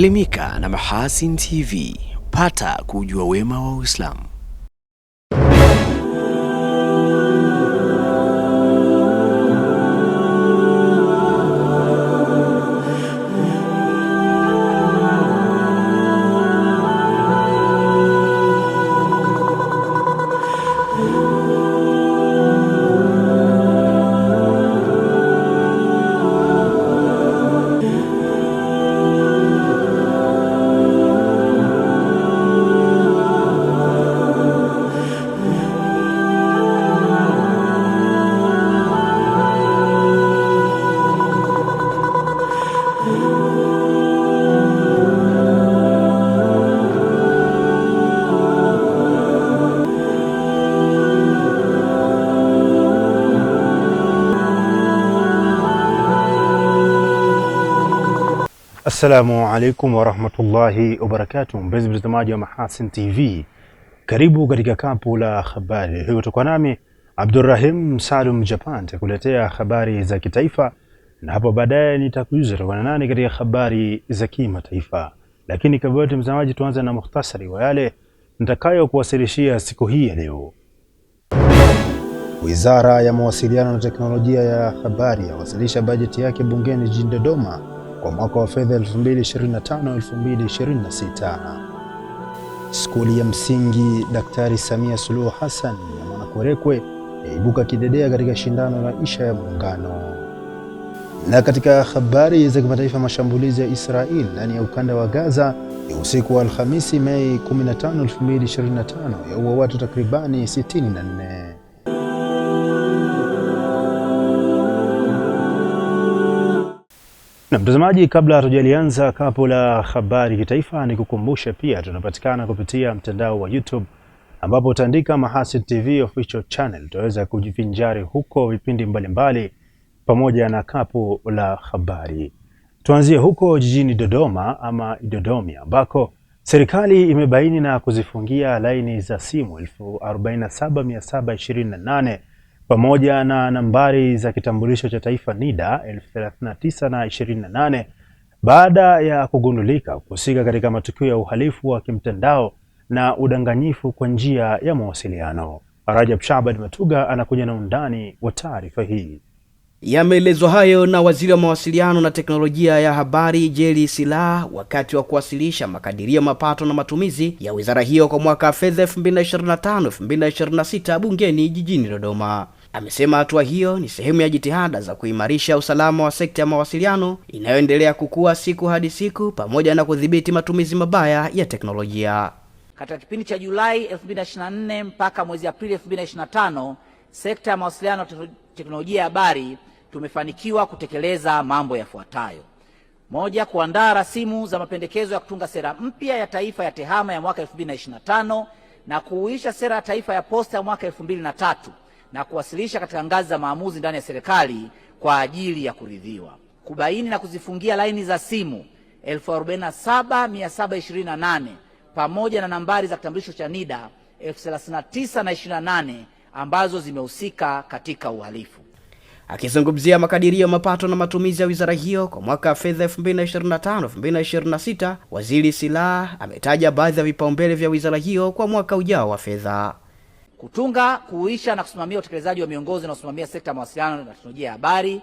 Elimika na Mahasin TV. Pata kujua wema wa Uislamu. Assalamu alaikum wa rahmatullahi wa barakatuh. Mpenzi mtazamaji wa Mahasin TV, karibu katika kampu la habari. Leo tuko nami Abdurrahim Salum Japan kukuletea habari za kitaifa, na hapo baadaye nitakujuza tutakuwa nani katika habari za kimataifa. Lakini kabla yote mtazamaji, tuanze na mukhtasari wa yale nitakayo kuwasilishia siku hii ya leo. Wizara ya Mawasiliano na Teknolojia ya Habari yawasilisha bajeti yake bungeni jijini Dodoma kwa mwaka wa fedha 2025-2026. Skuli ya msingi Daktari Samia Suluhu Hassan ya Mwanakwerekwe yaibuka kidedea katika shindano la Isha ya Muungano. Na katika habari za kimataifa, mashambulizi ya Israel ndani ya ukanda wa Gaza ya usiku wa Alhamisi Mei 15, 2025 yaua watu takribani 64. Na mtazamaji, kabla hatujalianza kapu la habari kitaifa, ni kukumbusha pia tunapatikana kupitia mtandao wa YouTube ambapo utaandika Mahasin TV official channel. Utaweza kujivinjari huko vipindi mbalimbali pamoja na kapu la habari. Tuanzie huko jijini Dodoma ama Dodoma, ambako serikali imebaini na kuzifungia laini za simu 47728 pamoja na nambari za kitambulisho cha taifa NIDA 103928 baada ya kugundulika kuhusika katika matukio ya uhalifu wa kimtandao na udanganyifu kwa njia ya mawasiliano. Rajab Shabad Matuga anakuja na undani wa taarifa hii. Yameelezwa hayo na Waziri wa Mawasiliano na Teknolojia ya Habari Jerry Silaa wakati wa kuwasilisha makadirio mapato na matumizi ya wizara hiyo kwa mwaka wa fedha 2025-2026 bungeni jijini Dodoma. Amesema hatua hiyo ni sehemu ya jitihada za kuimarisha usalama wa sekta ya mawasiliano inayoendelea kukua siku hadi siku pamoja na kudhibiti matumizi mabaya ya teknolojia. Katika kipindi cha Julai 2024 mpaka mwezi Aprili 2025, sekta ya mawasiliano na teknolojia ya habari tumefanikiwa kutekeleza mambo yafuatayo. Moja, kuandaa rasimu za mapendekezo ya kutunga sera mpya ya taifa ya tehama ya mwaka 2025 na kuhuisha sera ya taifa ya posta ya mwaka 2003 na kuwasilisha katika ngazi za maamuzi ndani ya serikali kwa ajili ya kuridhiwa. Kubaini na kuzifungia laini za simu 47728 pamoja na nambari za kitambulisho cha NIDA 103928 ambazo zimehusika katika uhalifu. Akizungumzia makadirio mapato na matumizi ya wizara hiyo kwa mwaka wa fedha 2025-2026, Waziri Silaa ametaja baadhi ya vipaumbele vya wizara hiyo kwa mwaka ujao wa fedha. Kutunga, kuhuisha na kusimamia utekelezaji wa miongozo na kusimamia sekta ya mawasiliano na teknolojia ya habari.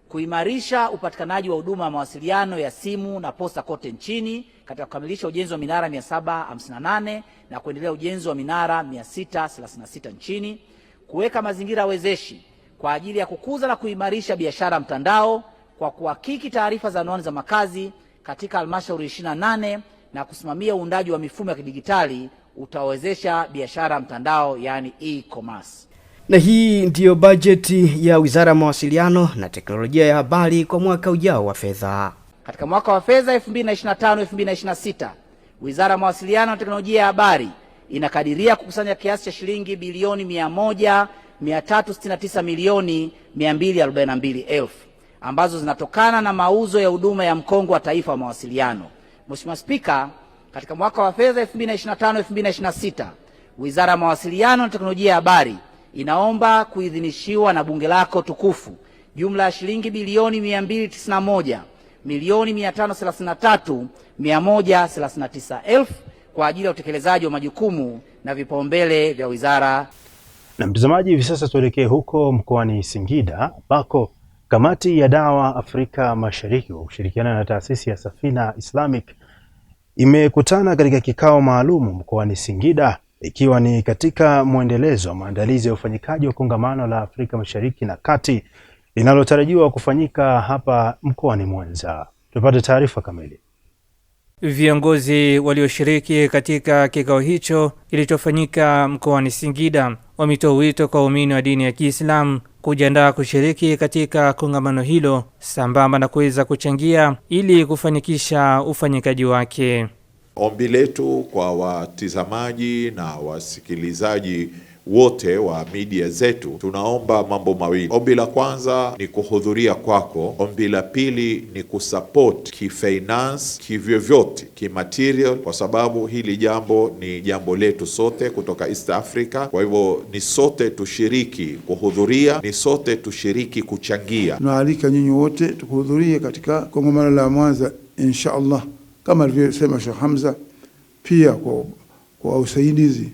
Kuimarisha upatikanaji wa huduma ya mawasiliano ya simu na posta kote nchini katika kukamilisha ujenzi wa minara 758 na kuendelea ujenzi wa minara 636 nchini. Kuweka mazingira wezeshi kwa ajili ya kukuza na kuimarisha biashara mtandao kwa kuhakiki taarifa za anwani za makazi katika halmashauri 28 na kusimamia uundaji wa mifumo ya kidijitali utawezesha biashara mtandao, yani e-commerce. Na hii ndiyo bajeti ya Wizara ya Mawasiliano na Teknolojia ya Habari kwa mwaka ujao wa fedha. Katika mwaka wa fedha 2025-2026, Wizara ya Mawasiliano na Teknolojia ya Habari inakadiria kukusanya kiasi cha shilingi bilioni 100,369,242,000 ambazo zinatokana na mauzo ya huduma ya mkongo wa taifa wa mawasiliano. Mheshimiwa Spika, katika mwaka wa fedha 2025-2026, Wizara ya Mawasiliano na Teknolojia ya Habari inaomba kuidhinishiwa na bunge lako tukufu jumla ya shilingi bilioni 291 1,533,139,000 kwa ajili ya utekelezaji wa majukumu na vipaumbele vya wizara. Na mtazamaji, hivi sasa tuelekee huko mkoani Singida ambako kamati ya dawa Afrika Mashariki kwa kushirikiana na taasisi ya Safina Islamic imekutana katika kikao maalum mkoani Singida, ikiwa ni katika mwendelezo wa maandalizi ya ufanyikaji wa kongamano la Afrika Mashariki na Kati linalotarajiwa kufanyika hapa mkoani Mwanza. Tupate taarifa kamili. Viongozi walioshiriki katika kikao hicho kilichofanyika mkoani Singida wametoa wito kwa waumini wa dini ya Kiislamu kujiandaa kushiriki katika kongamano hilo sambamba na kuweza kuchangia ili kufanikisha ufanyikaji wake. Ombi letu kwa watazamaji na wasikilizaji wote wa media zetu, tunaomba mambo mawili. Ombi la kwanza ni kuhudhuria kwako. Ombi la pili ni kusupport kifinance, kivyovyote, kimaterial, kwa sababu hili jambo ni jambo letu sote kutoka East Africa. Kwa hivyo ni sote tushiriki kuhudhuria, ni sote tushiriki kuchangia. Tunaalika nyinyi wote tukuhudhurie katika kongamano la Mwanza insha Allah, kama alivyosema Sheikh Hamza, pia kwa usaidizi,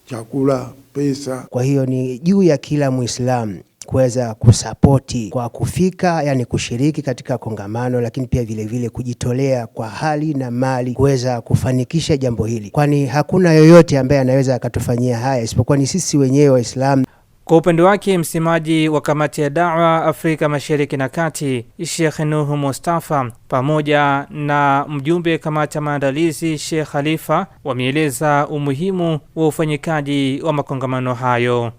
chakula, pesa. Kwa hiyo ni juu ya kila Muislamu kuweza kusapoti kwa kufika, yani kushiriki katika kongamano, lakini pia vile vile kujitolea kwa hali na mali kuweza kufanikisha jambo hili, kwani hakuna yoyote ambaye anaweza akatufanyia haya isipokuwa ni sisi wenyewe Waislamu. Kwa upande wake, msemaji wa kamati ya da'wa Afrika Mashariki na Kati, Sheikh Nuhu Mustafa, pamoja na mjumbe kamati ya maandalizi Sheikh Khalifa, wameeleza umuhimu wa ufanyikaji wa makongamano hayo.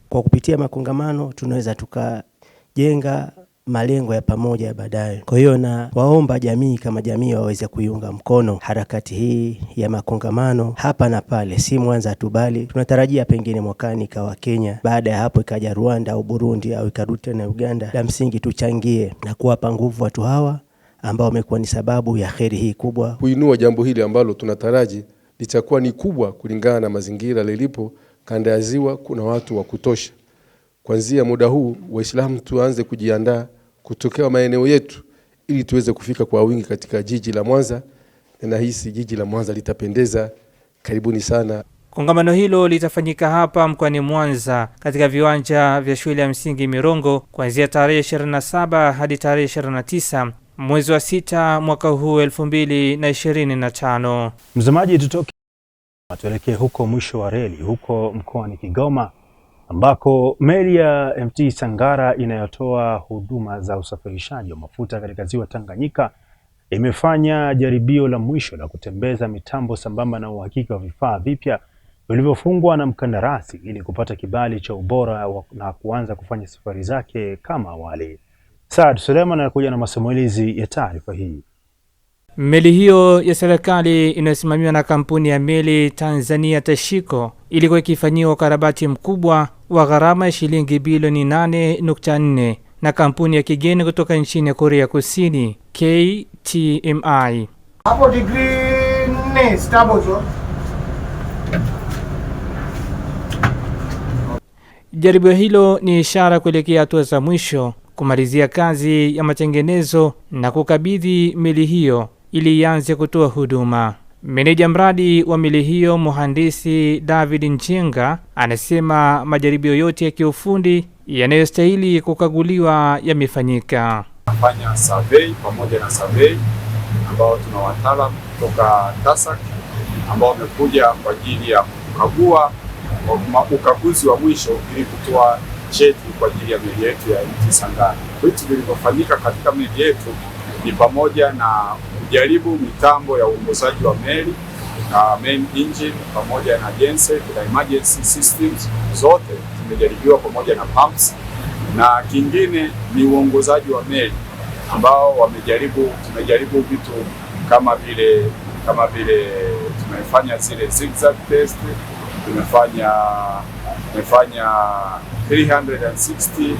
Kwa kupitia makongamano tunaweza tukajenga malengo ya pamoja ya baadaye. Kwa hiyo na waomba jamii kama jamii waweze kuiunga mkono harakati hii ya makongamano hapa na pale, si Mwanza tu bali tunatarajia pengine mwakani ikawa Kenya, baada ya hapo ikaja Rwanda au Burundi au ikarudi na Uganda. La msingi tuchangie na kuwapa nguvu watu hawa ambao wamekuwa ni sababu ya kheri hii kubwa, kuinua jambo hili ambalo tunataraji litakuwa ni kubwa kulingana na mazingira lilipo. Kanda ya Ziwa kuna watu wa kutosha. Kuanzia muda huu Waislamu tuanze kujiandaa kutokea maeneo yetu ili tuweze kufika kwa wingi katika jiji la Mwanza, na nahisi jiji la Mwanza litapendeza. Karibuni sana. Kongamano hilo litafanyika hapa mkoani Mwanza katika viwanja vya shule ya msingi Mirongo kuanzia tarehe 27 hadi tarehe 29 mwezi wa 6 mwaka huu 2025. Mtazamaji, tuelekee huko mwisho wa reli huko mkoani Kigoma ambako meli ya MT Sangara inayotoa huduma za usafirishaji wa mafuta katika ziwa Tanganyika imefanya jaribio la mwisho la kutembeza mitambo sambamba na uhakika wa vifaa vipya vilivyofungwa na mkandarasi ili kupata kibali cha ubora na kuanza kufanya safari zake kama awali. Saad Suleiman anakuja na masimulizi ya taarifa hii. Meli hiyo ya serikali inayosimamiwa na kampuni ya meli Tanzania Tashiko ilikuwa ikifanyiwa ukarabati mkubwa wa gharama ya shilingi bilioni 8.4 na kampuni ya kigeni kutoka nchini ya Korea Kusini KTMI. Hapo degree 4 stable. Jaribio hilo ni ishara kuelekea hatua za mwisho kumalizia kazi ya matengenezo na kukabidhi meli hiyo ili ianze kutoa huduma. Meneja mradi wa meli hiyo Mhandisi David Njenga anasema majaribio yote ya kiufundi yanayostahili kukaguliwa yamefanyika. Nafanya survey pamoja na survey ambao tuna wataalamu kutoka TASAC ambao wamekuja kwa ajili ya kukagua ukaguzi wa mwisho ili kutoa cheti kwa ajili ya meli yetu ya MT Sangara. Vitu vilivyofanyika katika meli yetu ni pamoja na kujaribu mitambo ya uongozaji wa meli na main engine pamoja na genset na emergency systems zote zimejaribiwa pamoja na pumps, na kingine ni uongozaji wa meli ambao tumejaribu vitu kama vile tumefanya zile zigzag test, tumefanya 360,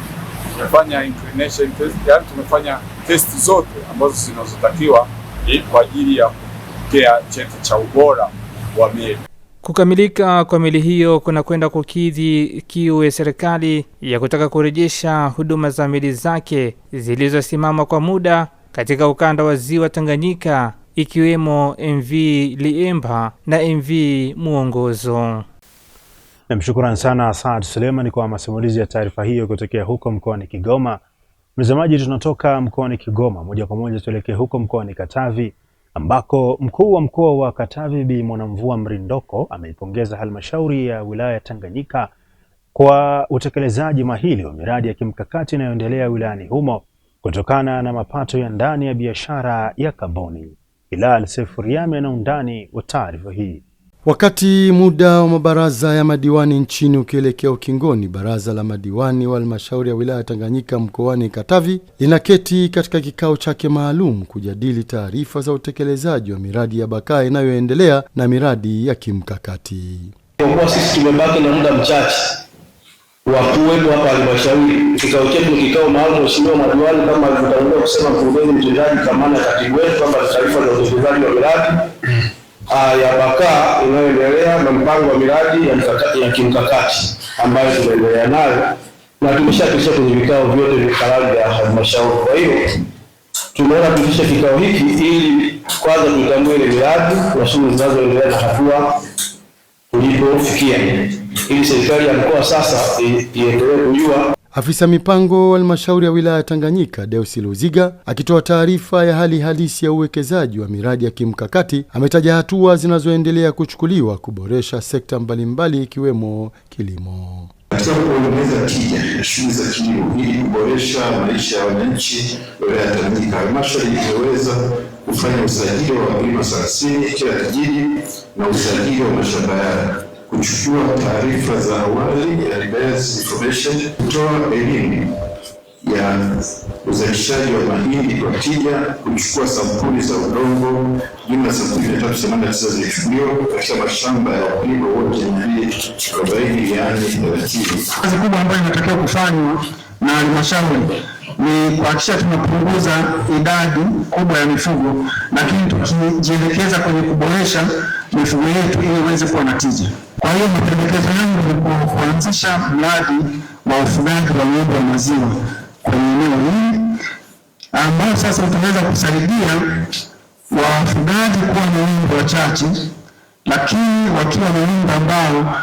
tumefanya inclination test, yani tumefanya test zote ambazo zinazotakiwa kwa ajili ya kupokea cheti cha ubora wa meli. Kukamilika kwa meli hiyo kuna kwenda kukidhi kiu ya serikali ya kutaka kurejesha huduma za meli zake zilizosimama kwa muda katika ukanda wa ziwa Tanganyika, ikiwemo MV Liemba na MV Muongozo. Namshukuru sana Saad Suleiman kwa masimulizi ya taarifa hiyo kutokea huko mkoani Kigoma. Mtazamaji, tunatoka mkoani Kigoma moja kwa moja tuelekee huko mkoani Katavi, ambako mkuu wa mkoa wa Katavi Bi Mwanamvua Mrindoko ameipongeza halmashauri ya wilaya ya Tanganyika kwa utekelezaji mahiri wa miradi ya kimkakati inayoendelea wilayani humo kutokana na mapato ya ndani ya biashara ya kaboni. Hilal Sefuriame ana undani wa taarifa hii. Wakati muda wa mabaraza ya madiwani nchini ukielekea ukingoni, baraza la madiwani wa halmashauri ya wilaya Tanganyika mkoani Katavi linaketi katika kikao chake maalum kujadili taarifa za utekelezaji wa miradi ya bakaa inayoendelea na miradi ya kimkakati. Kwa sisi tumebaki na muda mchache wa kuwepo hapa halmashauri, kikao chetu ni kikao maalum. Mheshimiwa madiwani, kama alivyotangulia kusema mkurugenzi mtendaji kamana katibu wetu, kwamba taarifa za utekelezaji wa miradi ya bakaa inayoendelea na mpango wa miradi ya kimkakati ambayo tunaendelea nayo, na tumeshapisha kwenye vikao vyote vya baraza ya halmashauri. Kwa hiyo tumeona tupishe kikao hiki ili kwanza tutambue ile miradi na shughuli zinazoendelea na hatua tulipofikia, ili serikali ya mkoa sasa iendelee kujua. Afisa mipango wa halmashauri ya wilaya Tanganyika Deusi Luziga akitoa taarifa ya hali halisi ya uwekezaji wa miradi ya kimkakati ametaja hatua zinazoendelea kuchukuliwa kuboresha sekta mbalimbali ikiwemo kilimo. Katika kuongeza tija ya shughuli za kilimo ili kuboresha maisha ya wananchi wa wilaya Tanganyika, halmashauri imeweza kufanya usajili wa wakulima 30 kila kijiji na usajili wa mashamba yao, kuchukua taarifa za awali ya base information, kutoa elimu ya uzalishaji wa mahindi kwa tija, kuchukua sampuli za udongo, jumla sampuli 389 zilichukuliwa katika mashamba ya wakulima wote 240, yaani 30. Kazi kubwa ambayo inatakiwa kufanywa na halmashauri ni kuhakikisha tunapunguza idadi kubwa ya mifugo, lakini tukijielekeza kwenye kuboresha mifugo yetu ili iweze kuwa na tija. Kwa hiyo mapendekezo yangu ni kuanzisha mradi wa ufugaji wa ng'ombe wa maziwa kwenye eneo hili, ambao sasa utaweza kusaidia wafugaji kuwa na ng'ombe wachache, lakini wakiwa na ng'ombe ambao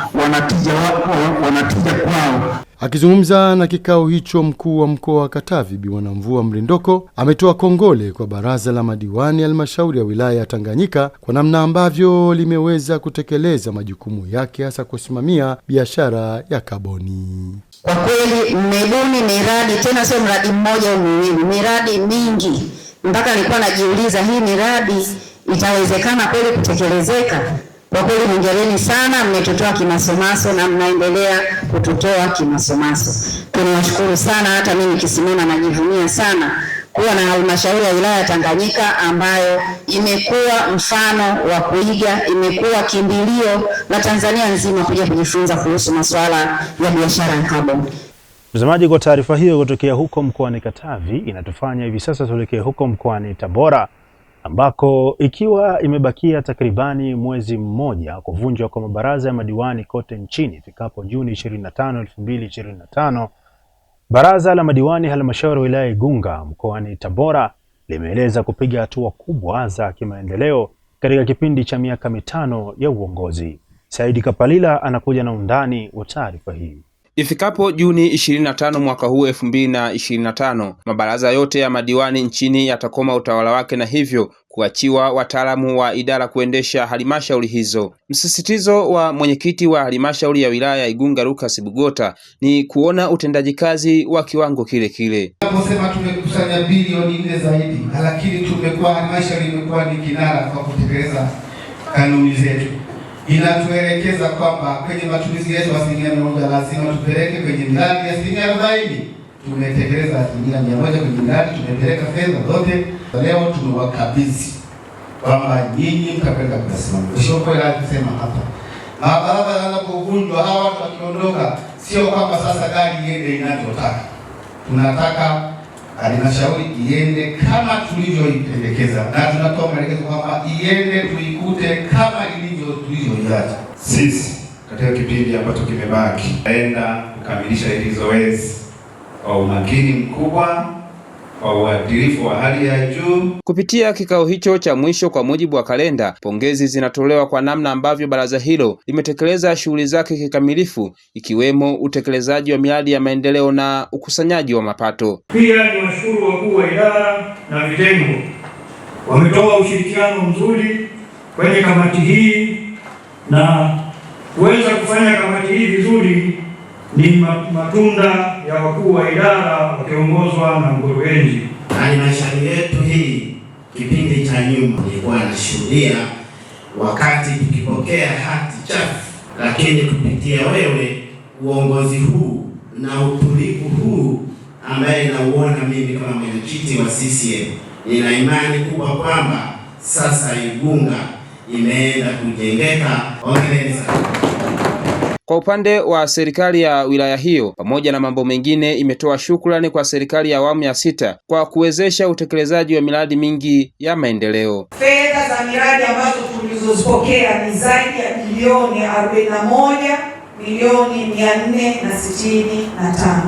wanatija kwao. Akizungumza na kikao hicho, mkuu wa mkoa wa Katavi Bi Mwanamvua Mrindoko ametoa kongole kwa baraza la madiwani halmashauri ya wilaya ya Tanganyika kwa namna ambavyo limeweza kutekeleza majukumu yake, hasa kusimamia biashara ya kaboni. Kwa kweli mmebuni miradi, tena sio mradi mmoja au miwili, miradi mingi, mpaka nilikuwa najiuliza hii miradi itawezekana kweli kutekelezeka? Kwa kweli hongereni sana, mmetutoa kimasomaso na mnaendelea kututoa kimasomaso. Tunawashukuru sana, hata mimi nikisimama najivunia sana kuwa na halmashauri ya wilaya Tanganyika ambayo imekuwa mfano wa kuiga, imekuwa kimbilio la Tanzania nzima kuja kujifunza kuhusu masuala ya biashara ya kaboni. Mtazamaji, kwa taarifa hiyo kutokea huko mkoani Katavi inatufanya hivi sasa tuelekee huko mkoani Tabora, ambako ikiwa imebakia takribani mwezi mmoja kuvunjwa kwa mabaraza ya madiwani kote nchini ifikapo Juni 25, 2025, baraza la madiwani halmashauri wilaya Igunga mkoani Tabora limeeleza kupiga hatua kubwa za kimaendeleo katika kipindi cha miaka 5 ya uongozi. Saidi Kapalila anakuja na undani wa taarifa hii. Ifikapo Juni 25 mwaka huu 2025, mabaraza yote ya madiwani nchini yatakoma utawala wake na hivyo kuachiwa wataalamu wa idara kuendesha halmashauri hizo. Msisitizo wa mwenyekiti wa halmashauri ya wilaya ya Igunga Lucas Bugota ni kuona utendaji kazi wa kiwango kile kile. Tunaposema tumekusanya bilioni 4 zaidi, lakini tumekuwa halmashauri imekuwa ni kinara kwa kutekeleza kanuni zetu. Inatuelekeza kwamba kwenye matumizi yetu 100% lazima tupeleke kwenye miradi ya 40%. Tumetekeleza 100% kwenye miradi, tumepeleka fedha zote. Leo tumewakabidhi kwamba nyinyi mtapeleka kusimamia. Sio kweli alisema hapa. Mabaraza yanapokuvunjwa hawa watu wakiondoka, sio kwamba sasa gari iende inavyotaka. Tunataka halmashauri iende kama tulivyoipendekeza, na tunatoa maelekezo kwamba iende tuikute kama tulivyoiacha. Sisi katika kipindi ambacho kimebaki naenda kukamilisha hili zoezi kwa umakini mkubwa kwa uadilifu wa hali ya juu. Kupitia kikao hicho cha mwisho, kwa mujibu wa kalenda, pongezi zinatolewa kwa namna ambavyo baraza hilo limetekeleza shughuli zake kikamilifu, ikiwemo utekelezaji wa miradi ya maendeleo na ukusanyaji wa mapato. Pia ni washukuru wakuu wa idara na vitengo, wametoa ushirikiano mzuri kwenye kamati hii, na kuweza kufanya kamati hii vizuri ni matunda ya wakuu wa idara wakiongozwa na mkurugenzi. Halmashauri yetu hii kipindi cha nyuma nilikuwa nashuhudia wakati tukipokea hati chafu, lakini kupitia wewe, uongozi huu na utulivu huu ambaye nauona mimi kama mwenyekiti wa CCM, nina imani kubwa kwamba sasa Igunga imeenda kujengeka. Hongereni sana. Kwa upande wa serikali ya wilaya hiyo, pamoja na mambo mengine, imetoa shukrani kwa serikali ya awamu ya 6 kwa kuwezesha utekelezaji wa miradi mingi ya maendeleo. Fedha za miradi ambazo tulizozipokea ni zaidi ya bilioni 41,465,000.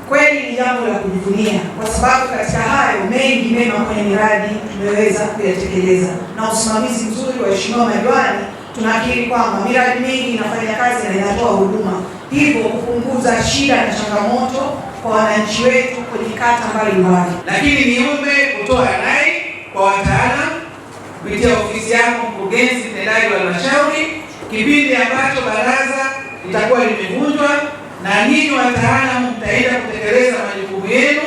Kweli ni jambo la kujivunia, kwa sababu katika hayo mengi mema kwenye miradi tumeweza kuyatekeleza, na usimamizi mzuri wa Mheshimiwa Madiwani, tunakiri kwamba miradi mingi inafanya kazi na inatoa huduma, hivyo kupunguza shida na changamoto kwa wananchi wetu kwenye kata mbalimbali. Lakini niombe kutoa rai kwa wataalamu kupitia ofisi yangu mkurugenzi mtendaji wa halmashauri, kipindi ambacho baraza litakuwa limevunjwa na ninyi wataalamu mtaenda kutekeleza majukumu yenu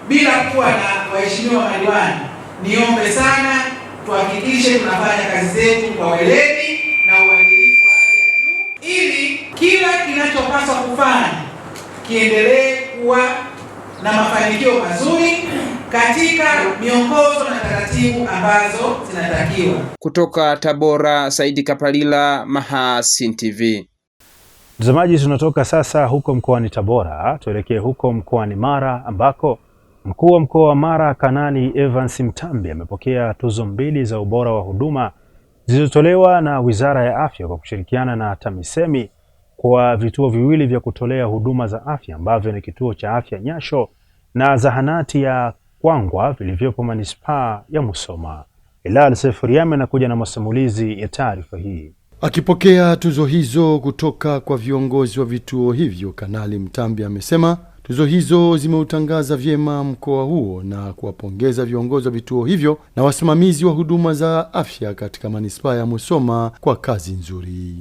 bila kuwa na waheshimiwa madiwani, niombe sana tuhakikishe tunafanya kazi zetu kwa weledi na uadilifu wa hali ya juu, ili kila kinachopaswa kufanya kiendelee kuwa na mafanikio mazuri katika miongozo na taratibu ambazo zinatakiwa. Kutoka Tabora, Saidi Kapalila, Mahasin TV. Mtazamaji, tunatoka sasa huko mkoani Tabora, tuelekee huko mkoani Mara ambako mkuu wa mkoa wa Mara Kanani Evans Mtambi amepokea tuzo 2 za ubora wa huduma zilizotolewa na Wizara ya Afya kwa kushirikiana na TAMISEMI kwa vituo viwili vya kutolea huduma za afya ambavyo ni kituo cha afya Nyasho na zahanati ya Kwangwa vilivyopo manispaa ya Musoma. Hilal Sefuriame anakuja na masimulizi ya taarifa hii. Akipokea tuzo hizo kutoka kwa viongozi wa vituo hivyo, Kanali Mtambi amesema tuzo hizo zimeutangaza vyema mkoa huo na kuwapongeza viongozi wa vituo hivyo na wasimamizi wa huduma za afya katika manispaa ya Musoma kwa kazi nzuri.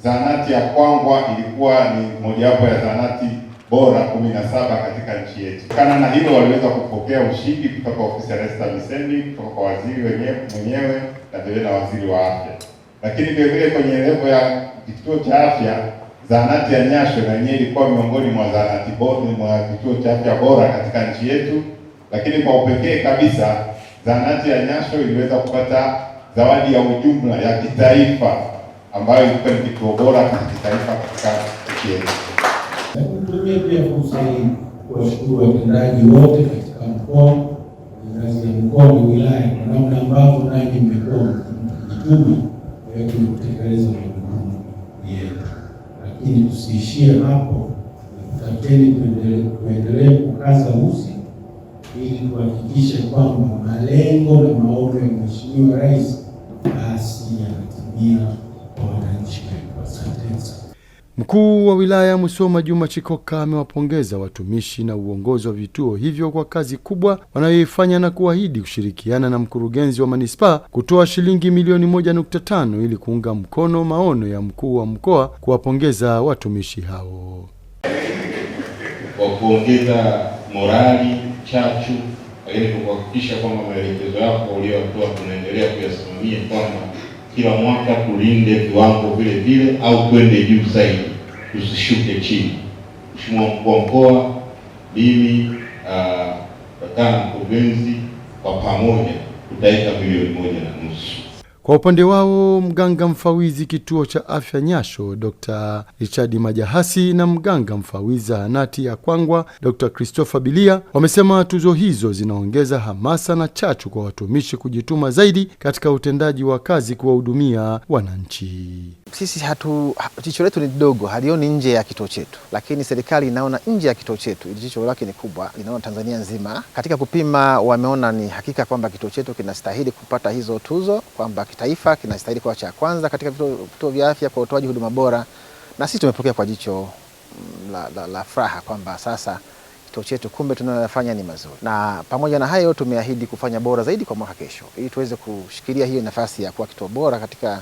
Zahanati ya Kwangwa ilikuwa ni mojawapo ya zahanati bora 17 katika nchi yetu. Kana na hilo waliweza kupokea ushindi kutoka ofisi ya Rais TAMISEMI, kutoka kwa waziri mwenyewe na vile na waziri wa afya. Lakini vile kwenye level ya kituo cha afya, zahanati ya Nyasho na yenyewe ilikuwa miongoni mwa zahanati bora, mwa kituo cha afya bora katika nchi yetu. Lakini kwa upekee kabisa, zahanati ya Nyasho iliweza kupata zawadi ya ujumla ya kitaifa ambayo ilikuwa ni kituo bora cha kitaifa katika nchi yetu. Nitumie pia fursa hii kuwashukuru watendaji wote katika mkoa, ngazi ya mkoa na wilaya, kwa namna ambavyo nanyi mmekuwa mkijituma kutekeleza majukumu yetu. Lakini tusiishie hapo, tutakeni tuendelee kukaza uzi ili tuhakikishe kwamba malengo na maono ya Mheshimiwa Rais basi yanatimia kwa wananchi wetu. Asante sana. Mkuu wa wilaya Musoma Juma Chikoka amewapongeza watumishi na uongozi wa vituo hivyo kwa kazi kubwa wanayoifanya na kuahidi kushirikiana na mkurugenzi wa manispaa kutoa shilingi milioni 1.5 ili kuunga mkono maono ya mkuu wa mkoa kuwapongeza watumishi hao. Kwa kuongeza morali, chachu, lakini kuhakikisha kwamba maelekezo yako uliyotoa tunaendelea kuyasimamia, kwamba kila mwaka tulinde viwango vile vile au twende juu zaidi, tusishuke chini. Mheshimiwa mkuu wa mkoa, mimi na mkurugenzi kwa pamoja tutaweka milioni 1.5. Kwa upande wao, mganga mfawizi kituo cha afya Nyasho Dr. Richard Majahasi na mganga mfawizi zahanati ya Kwangwa Dr. Christopher Bilia wamesema tuzo hizo zinaongeza hamasa na chachu kwa watumishi kujituma zaidi katika utendaji wa kazi kuwahudumia wananchi. Sisi jicho letu ni dogo, halioni nje ya kituo chetu, lakini serikali inaona nje ya kituo chetu. Jicho lake ni kubwa, linaona Tanzania nzima. Katika kupima wameona ni hakika kwamba kituo chetu kinastahili kupata hizo tuzo, kwamba kitaifa kinastahili kuwa cha kwanza katika vituo vya afya kwa utoaji huduma bora, na sisi tumepokea kwa jicho la furaha kwamba sasa kituo chetu kumbe tunayofanya ni mazuri. Na pamoja na hayo tumeahidi kufanya bora zaidi kwa mwaka kesho ili tuweze kushikilia hiyo nafasi ya kuwa kituo bora katika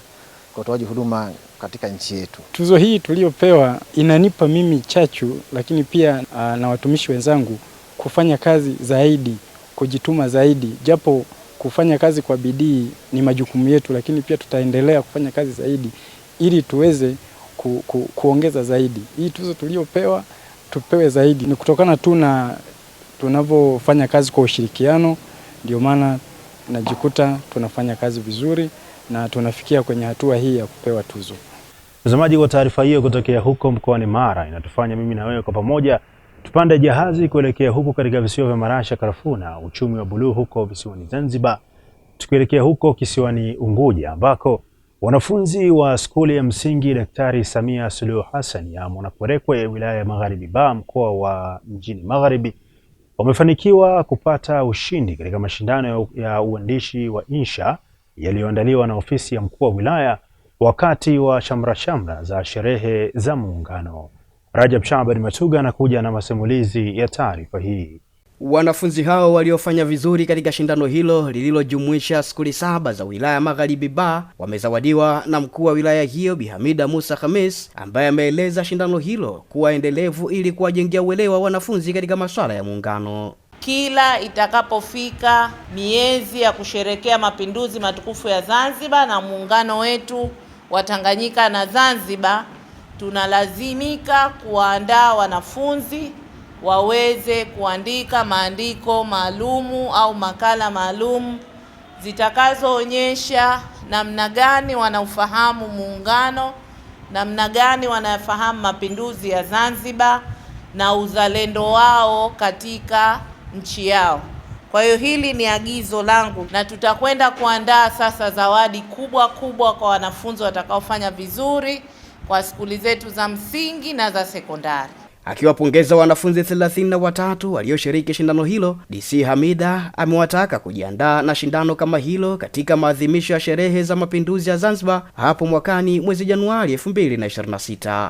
utoaji huduma katika nchi yetu. Tuzo hii tuliyopewa inanipa mimi chachu, lakini pia na watumishi wenzangu kufanya kazi zaidi, kujituma zaidi. Japo kufanya kazi kwa bidii ni majukumu yetu, lakini pia tutaendelea kufanya kazi zaidi ili tuweze kuongeza zaidi. Hii tuzo tuliyopewa tupewe zaidi. Ni kutokana tu na tunavyofanya kazi kwa ushirikiano, ndio maana najikuta tunafanya kazi vizuri na tunafikia kwenye hatua hii ya kupewa tuzo. Mtazamaji, wa taarifa hiyo kutokea huko mkoani Mara inatufanya mimi na wewe kwa pamoja tupande jahazi kuelekea huko katika visiwa vya Marasha, Karafuu na uchumi wa buluu huko visiwani Zanzibar, tukielekea huko kisiwani Unguja ambako wanafunzi wa skuli ya msingi Daktari Samia Suluhu Hassan ya Mwanakwerekwe wilaya ya Magharibi Ba mkoa wa Mjini Magharibi wamefanikiwa kupata ushindi katika mashindano ya uandishi wa insha yaliyoandaliwa na ofisi ya mkuu wa wilaya wakati wa shamra za sherehe za Muungano. Rajab Shaban Matuga anakuja na masimulizi ya taarifa hii. Wanafunzi hao waliofanya vizuri katika shindano hilo lililojumuisha skuli 7 za wilaya Magharibi Ba wamezawadiwa na mkuu wa wilaya hiyo Bi Hamida Musa Khamis, ambaye ameeleza shindano hilo kuwa endelevu ili kuwajengea uelewa wanafunzi katika masuala ya Muungano. Kila itakapofika miezi ya kusherekea mapinduzi matukufu ya Zanzibar na muungano wetu wa Tanganyika na Zanzibar, tunalazimika kuandaa wanafunzi waweze kuandika maandiko maalumu au makala maalumu zitakazoonyesha namna gani wanaufahamu muungano, namna gani wanafahamu mapinduzi ya Zanzibar na uzalendo wao katika nchi yao. Kwa hiyo hili ni agizo langu, na tutakwenda kuandaa sasa zawadi kubwa kwa wanafunzi watakaofanya vizuri kwa skuli zetu za msingi na za sekondari. Akiwapongeza wanafunzi 33 walioshiriki shindano hilo, DC Hamida amewataka kujiandaa na shindano kama hilo katika maadhimisho ya sherehe za mapinduzi ya Zanzibar hapo mwakani mwezi Januari 2026.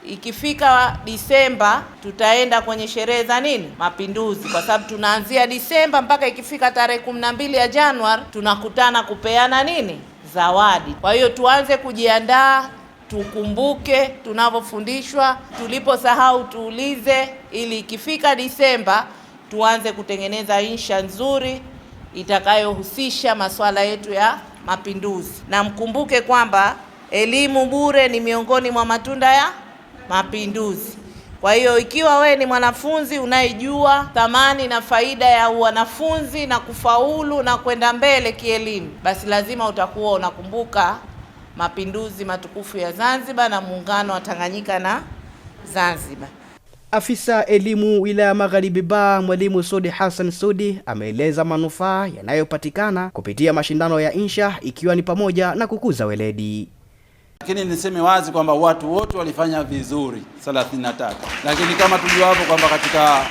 Ikifika Disemba tutaenda kwenye sherehe za nini? Mapinduzi, kwa sababu tunaanzia Disemba mpaka ikifika tarehe 12 ya Januari tunakutana kupeana nini? Zawadi. Kwa hiyo tuanze kujiandaa, tukumbuke tunavyofundishwa, tuliposahau tuulize, ili ikifika Disemba tuanze kutengeneza insha nzuri itakayohusisha masuala yetu ya mapinduzi. Na mkumbuke kwamba elimu bure ni miongoni mwa matunda ya mapinduzi. Kwa hiyo ikiwa we ni mwanafunzi unayejua thamani na faida ya wanafunzi na kufaulu na kwenda mbele kielimu, basi lazima utakuwa unakumbuka mapinduzi matukufu ya Zanzibar na muungano wa Tanganyika na Zanzibar. Afisa elimu wilaya Magharibi Ba, Mwalimu Sudi Hassan Sudi, ameeleza manufaa yanayopatikana kupitia mashindano ya insha, ikiwa ni pamoja na kukuza weledi. Lakini niseme wazi kwamba watu wote walifanya vizuri 33. Lakini kama tujuapo kwamba katika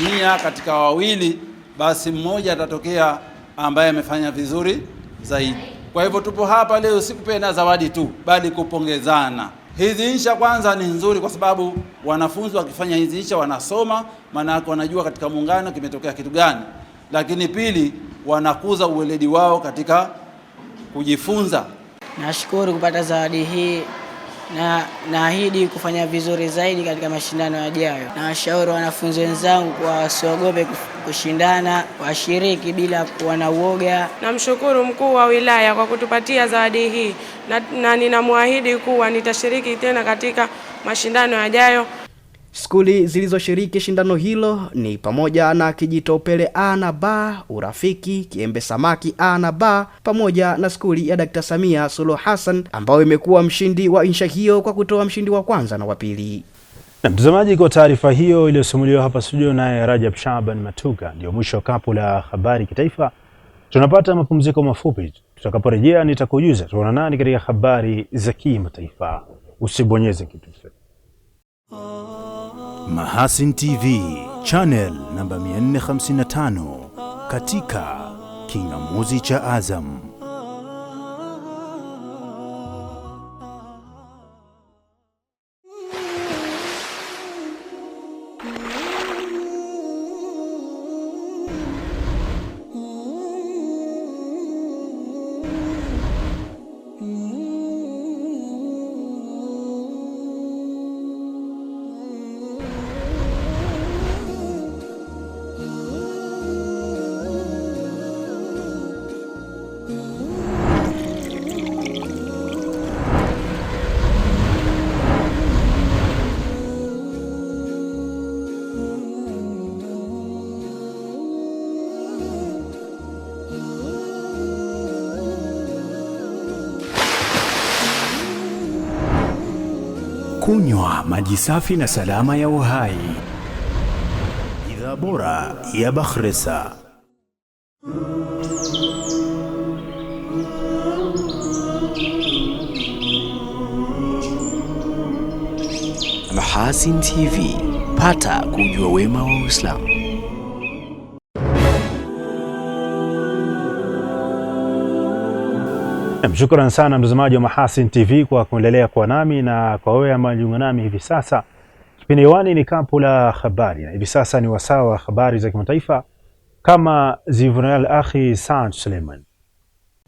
100 katika wawili basi mmoja atatokea ambaye amefanya vizuri zaidi. Kwa hivyo tupo hapa leo si kupeana zawadi tu, bali kupongezana. Hizi insha kwanza ni nzuri kwa sababu wanafunzi wakifanya hizi insha wanasoma, maana wanajua katika muungano kimetokea kitu gani. Lakini pili, wanakuza uweledi wao katika kujifunza. Nashukuru kupata zawadi hii na naahidi kufanya vizuri zaidi katika mashindano yajayo. Na washauri wanafunzi wenzangu kwa wasiogope kushindana, washiriki bila kuwa na uoga. Namshukuru mkuu wa wilaya kwa kutupatia zawadi hii na ninamwahidi kuwa nitashiriki tena katika mashindano yajayo. Skuli zilizoshiriki shindano hilo ni pamoja na Kijitopele A na B, Urafiki, Kiembe Samaki A na B, pamoja na skuli ya Dr. Samia Suluhu Hassan ambayo imekuwa mshindi wa insha hiyo kwa kutoa mshindi wa kwanza na wa pili. Na mtazamaji, kwa taarifa hiyo iliyosimuliwa hapa studio naye Rajab Shaban Matuka, ndio mwisho wa kapu la habari kitaifa. Tunapata mapumziko mafupi. Tutakaporejea nitakujuza tuona nani katika habari za kimataifa. Usibonyeze kitufe. Mahasin TV channel namba 455 katika kingamuzi cha Azam. Kunywa maji safi na salama ya uhai. Bidhaa bora ya Bakhresa. Mahasin TV, pata kujua wema wa Uislamu. Shukran sana mtazamaji wa Mahasin TV kwa kuendelea kwa nami, na kwa wewe ambaye unajiunga nami hivi sasa. Kipindi hewani ni kapu la habari, na hivi sasa ni wasaa wa habari za kimataifa kama zilivyonayo akhi Saad Suleiman.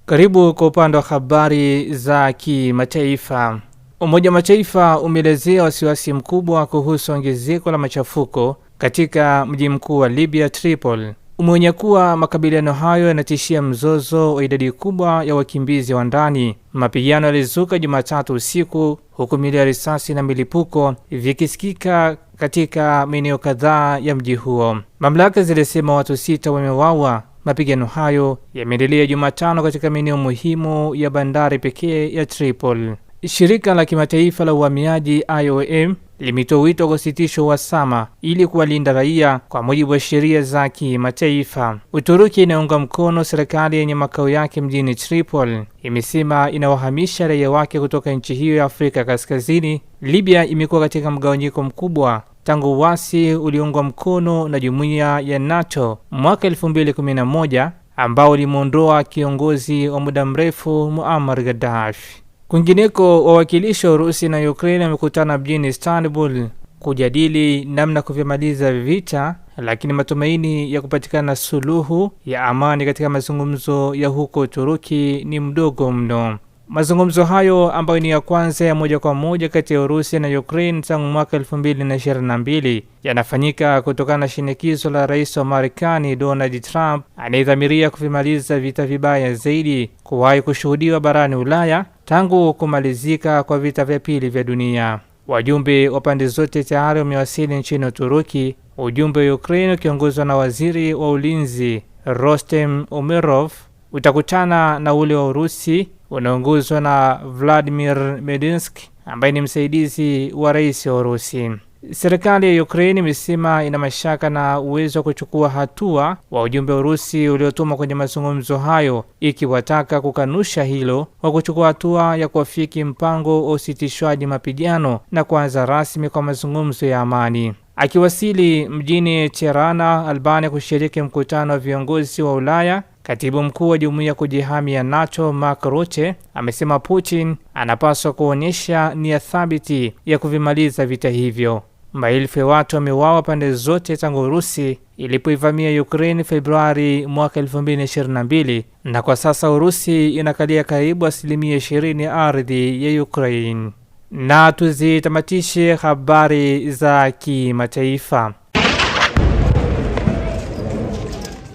Karibu kwa upande wa habari za kimataifa. Umoja wa Mataifa umeelezea wasiwasi mkubwa kuhusu ongezeko la machafuko katika mji mkuu wa Libya, Tripoli. Umeonya kuwa makabiliano hayo yanatishia mzozo wa idadi kubwa ya wakimbizi wa ndani. Mapigano yalizuka Jumatatu usiku, huku milio ya risasi na milipuko vikisikika katika maeneo kadhaa ya mji huo. Mamlaka zilisema watu 6 wameuawa. Mapigano hayo yameendelea Jumatano katika maeneo muhimu ya bandari pekee ya Tripoli. Shirika la kimataifa la uhamiaji IOM limetoa wito wa kusitisha uhasama ili kuwalinda raia kwa mujibu wa sheria za kimataifa. Uturuki inaunga mkono serikali yenye makao yake mjini Tripoli imesema inawahamisha raia wake kutoka nchi hiyo ya Afrika Kaskazini. Libya imekuwa katika mgawanyiko mkubwa tangu uasi uliungwa mkono na jumuiya ya NATO mwaka 2011 ambao limuondoa kiongozi wa muda mrefu Muammar Gaddafi. Kwingineko, wawakilishi wa Urusi na Ukraine wamekutana mjini Istanbul kujadili namna kuvimaliza vita, lakini matumaini ya kupatikana suluhu ya amani katika mazungumzo ya huko Uturuki ni mdogo mno. Mazungumzo hayo ambayo ni ya kwanza ya moja kwa moja kati ya Urusi na Ukraine tangu mwaka 2022 yanafanyika kutokana na shinikizo la rais wa Marekani Donald Trump anayedhamiria kuvimaliza vita vibaya zaidi kuwahi kushuhudiwa barani Ulaya tangu kumalizika kwa vita vya pili vya dunia. Wajumbe wa pande zote tayari wamewasili nchini Uturuki. Ujumbe wa Ukraine ukiongozwa na waziri wa ulinzi Rostem Umerov utakutana na ule wa Urusi unaongozwa na Vladimir Medinsky ambaye ni msaidizi wa rais wa Urusi. Serikali ya Ukraine imesema ina mashaka na uwezo wa kuchukua hatua wa ujumbe wa Urusi uliotumwa kwenye mazungumzo hayo, ikiwataka kukanusha hilo kwa kuchukua hatua ya kuafiki mpango wa usitishwaji mapigano na kuanza rasmi kwa mazungumzo ya amani. Akiwasili mjini Tirana, Albania kushiriki mkutano wa viongozi wa Ulaya, katibu mkuu wa jumuiya kujihami ya NATO Mark Rutte amesema Putin anapaswa kuonyesha nia thabiti ya kuvimaliza vita hivyo. Maelfu ya watu wameuawa pande zote tangu Urusi ilipoivamia Ukraine Februari mwaka 2022, na kwa sasa Urusi inakalia karibu 20% ya ardhi ya Ukraine. Na tuzitamatishe habari za kimataifa.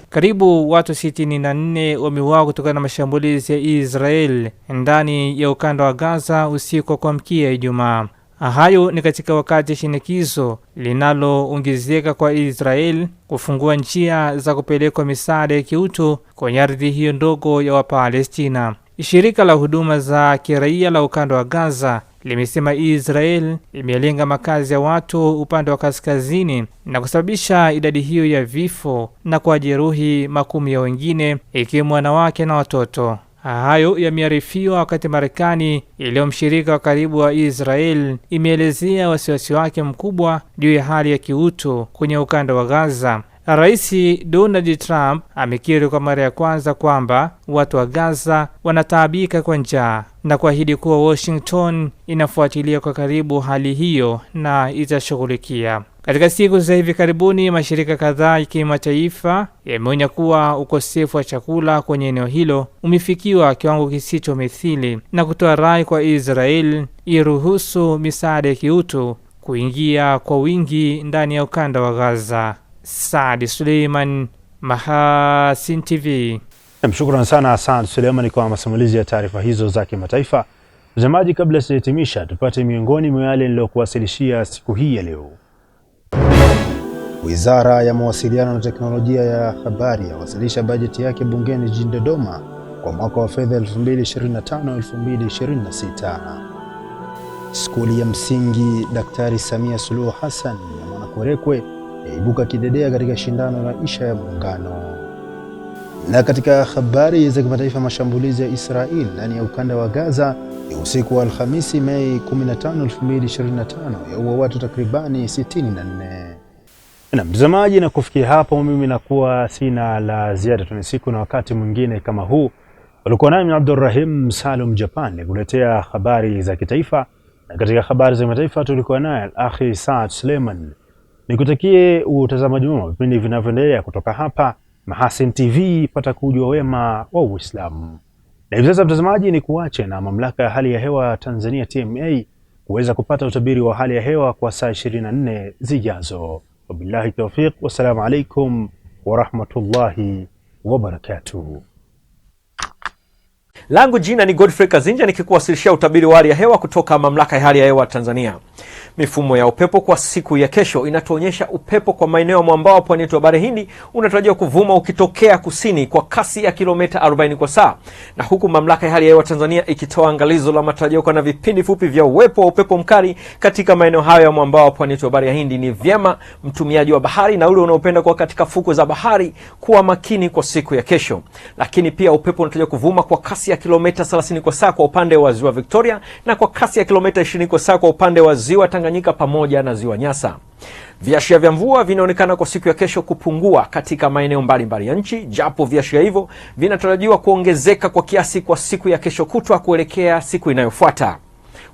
Karibu watu 64 wameuawa kutokana na mashambulizi ya Israel ndani ya ukanda wa Gaza usiku wa kuamkia Ijumaa. Hayo ni katika wakati shinikizo linaloongezeka kwa Israel kufungua njia za kupelekwa misaada ya kiutu kwenye ardhi hiyo ndogo ya Wapalestina. Shirika la huduma za kiraia la ukanda wa Gaza limesema Israel imelenga makazi ya watu upande wa kaskazini na kusababisha idadi hiyo ya vifo na kujeruhi makumi ya wengine, ikiwemo wanawake na watoto. Hayo yamearifiwa wakati Marekani, iliyo mshirika wa karibu wa Israel, imeelezea wasiwasi wake mkubwa juu ya hali ya kiutu kwenye ukanda wa Gaza. Rais Donald Trump amekiri kwa mara ya kwanza kwamba watu wa Gaza wanataabika kwa njaa na kuahidi kuwa Washington inafuatilia kwa karibu hali hiyo na itashughulikia. Katika siku za hivi karibuni, mashirika kadhaa ya kimataifa yameonya kuwa ukosefu wa chakula kwenye eneo hilo umefikiwa kiwango kisichomithili na kutoa rai kwa Israel iruhusu misaada ya kiutu kuingia kwa wingi ndani ya ukanda wa Gaza. Saad Suleiman, Mahasin TV. Shukrani sana Saad Suleiman kwa masimulizi ya taarifa hizo za kimataifa. Mtazamaji, kabla sijahitimisha, tupate miongoni mwa yale niliyokuwasilishia siku hii ya leo. Wizara ya Mawasiliano na Teknolojia ya Habari yawasilisha bajeti yake bungeni jijini Dodoma kwa mwaka wa fedha 2025-2026. Skuli ya msingi Daktari Samia Suluhu Hassan ya Mwanakwerekwe yaibuka kidedea katika shindano la Isha ya Muungano. Na katika habari za kimataifa, mashambulizi ya Israel ndani ya ukanda wa Gaza ya usiku wa Alhamisi Mei 15, 2025 yaua watu takribani 64. Na mtazamaji, na kufikia hapo mimi nakuwa sina la ziada. Tuna siku na wakati mwingine kama huu. Ulikuwa nami Abdurrahim Salum Japan kuletea habari za kitaifa, na katika habari za kimataifa tulikuwa naye akhi Saad Suleiman. Nikutakie utazamaji mwema vipindi vinavyoendelea kutoka hapa Mahasin TV, pata kujua wema wa Uislamu. Na hivi sasa mtazamaji, ni kuache na mamlaka ya hali ya hewa Tanzania TMA kuweza kupata utabiri wa hali ya hewa kwa saa 24 zijazo. Wabillahi tawfiq, wassalamu alaikum wa rahmatullahi wa barakatuh. Langu jina ni Godfrey Kazinja, nikikuwasilishia utabiri wa hali ya hewa kutoka mamlaka ya hali ya hewa Tanzania. Mifumo ya upepo kwa siku ya kesho inatuonyesha upepo kwa maeneo ya mwambao wa pwani yetu ya Bahari Hindi unatarajiwa kuvuma ukitokea kusini kwa kasi ya kilomita 40 kwa saa. Na huku mamlaka ya hali ya hewa Tanzania ikitoa angalizo la matarajio kwa na vipindi fupi vya uwepo wa upepo mkali katika maeneo hayo ya mwambao wa pwani yetu ya Bahari Hindi, ni vyema mtumiaji wa bahari na ule unaopenda kwa katika fukwe za bahari kuwa makini kwa siku ya kesho. Lakini pia upepo unatarajiwa kuvuma kwa kasi ya kilomita 30 kwa saa kwa upande wa ziwa Victoria na kwa kasi ya kilomita 20 kwa saa kwa upande wa ziwa Tanganyika pamoja na ziwa Nyasa. Viashiria vya mvua vinaonekana kwa siku ya kesho kupungua katika maeneo mbalimbali ya nchi, japo viashiria hivyo vinatarajiwa kuongezeka kwa kiasi kwa siku ya kesho kutwa kuelekea siku inayofuata.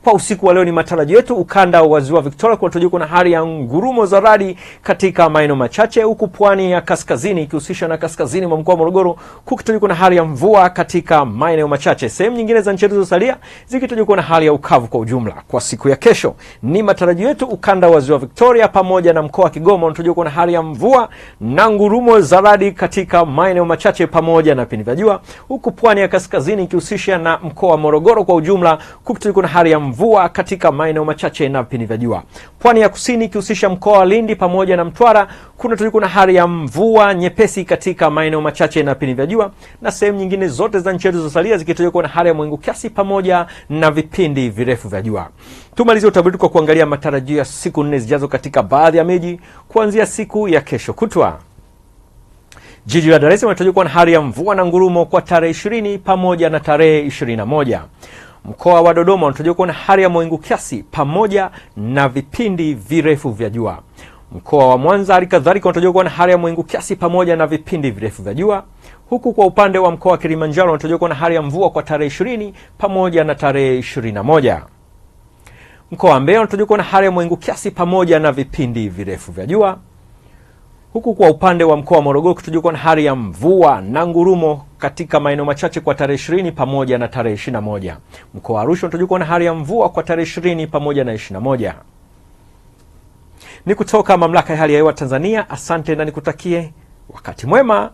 Kwa usiku wa leo ni matarajio yetu ukanda wa ziwa Victoria kunatarajiwa kuna hali ya ngurumo za radi katika maeneo machache, huku pwani ya kaskazini ikihusisha na kaskazini mwa mkoa wa Morogoro kukitarajiwa kuna hali ya mvua katika maeneo machache. Sehemu nyingine za nchi yetu zilizosalia zikitarajiwa kuna hali ya ukavu kwa ujumla. Kwa siku ya kesho ni matarajio yetu ukanda wa ziwa Victoria pamoja na mkoa wa Kigoma unatarajiwa kuna hali ya mvua na ngurumo za radi katika maeneo machache pamoja na vipindi vya jua, huku pwani ya kaskazini ikihusisha na mkoa wa Morogoro kwa ujumla kukitarajiwa kuna hali ya mvua katika maeneo machache na vipindi vya jua. Pwani ya kusini ikihusisha mkoa wa Lindi pamoja na Mtwara kuna hali ya mvua nyepesi katika maeneo machache na vipindi vya jua, na sehemu nyingine zote za nchi yetu zilizosalia zikitarajiwa na hali ya mawingu kiasi pamoja na vipindi virefu vya jua. Tumalize utabiri kwa kuangalia matarajio ya siku 4 zijazo katika baadhi ya miji kuanzia siku ya kesho kutwa. Jiji la Dar es Salaam linatarajiwa na hali ya mvua na ngurumo kwa tarehe 20 pamoja na tarehe 21. Mkoa wa Dodoma unatarajiwa kuwa na hali ya mawingu kiasi pamoja na vipindi virefu vya jua. Mkoa wa Mwanza halikadhalika unatarajiwa kuwa na hali ya mawingu kiasi pamoja na vipindi virefu vya jua. Huku kwa upande wa mkoa wa Kilimanjaro unatarajiwa kuwa na hali ya mvua kwa tarehe 20 pamoja na tarehe 21. Mkoa wa Mbeya unatarajiwa kuwa na hali ya mawingu kiasi pamoja na vipindi virefu vya jua. Huku kwa upande wa mkoa wa Morogoro kutarajiwa kuwa na hali ya mvua na ngurumo katika maeneo machache kwa tarehe 20 pamoja na tarehe 21. Mkoa wa Arusha unatarajiwa kuwa na hali ya mvua kwa tarehe 20 pamoja na 21. Ni kutoka mamlaka ya hali ya hewa Tanzania. Asante na nikutakie wakati mwema.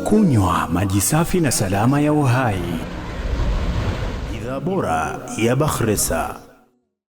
Kunywa maji safi na salama ya uhai. Bidhaa bora ya Bakhresa.